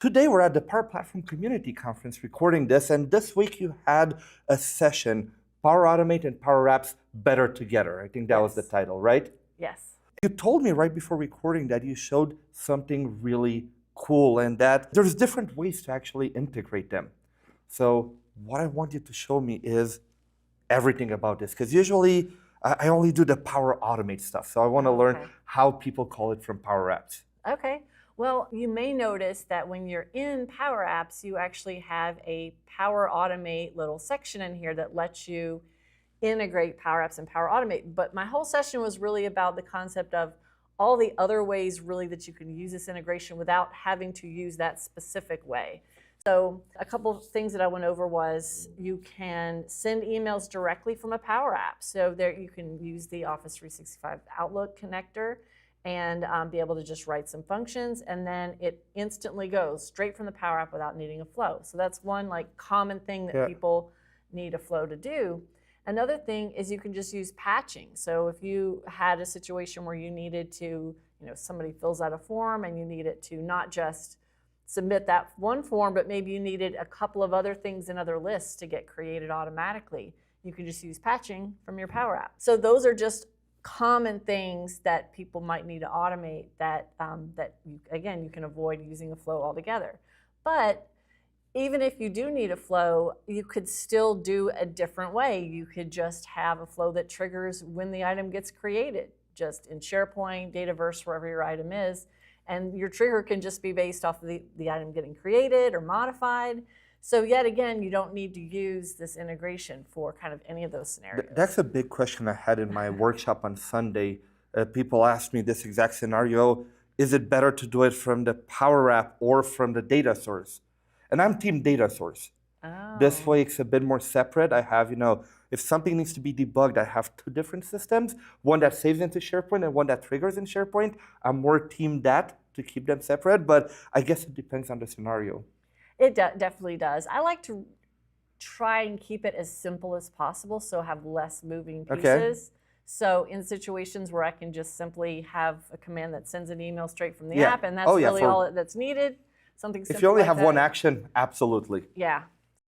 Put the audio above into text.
Today we're at the Power Platform Community Conference recording this, and this week you had a session, Power Automate and Power Apps Better Together. I think that was the title, right? Yes. You told me right before recording that you showed something really cool and that there's different ways to actually integrate them. So what I want you to show me is everything about this, because usually I only do the Power Automate stuff. So I want to learn how people call it from Power Apps. Okay. Well, you may notice that when you're in Power Apps, you actually have a Power Automate little section in here that lets you integrate Power Apps and Power Automate. But my whole session was really about the concept of all the other ways really that you can use this integration without having to use that specific way. So a couple of things that I went over was you can send emails directly from a Power App. So there you can use the Office 365 Outlook connector and be able to just write some functions, and then it instantly goes straight from the Power App without needing a flow. So that's one common thing that people need a flow to do. Another thing is you can just use patching. So if you had a situation where you needed to, somebody fills out a form and you need it to not just submit that one form, but maybe you needed a couple of other things in other lists to get created automatically, you can just use patching from your Power App. So those are just common things that people might need to automate that, you can avoid using a flow altogether. But even if you do need a flow, you could still do a different way. You could just have a flow that triggers when the item gets created, just in SharePoint, Dataverse, wherever your item is. And your trigger can just be based off of the item getting created or modified. So yet again, you don't need to use this integration for kind of any of those scenarios. That's a big question I had in my workshop on Sunday. People asked me this exact scenario. Is it better to do it from the Power App or from the data source? And I'm team data source. Oh. This way it's a bit more separate. I have, if something needs to be debugged, I have two different systems, one that saves into SharePoint and one that triggers in SharePoint. I'm more team that to keep them separate, but I guess it depends on the scenario. It definitely does. I like to try and keep it as simple as possible, so have less moving pieces. Okay. So in situations where I can just simply have a command that sends an email straight from the app, and that's really all that's needed. Something simple if you only like have that. one action, absolutely. Yeah.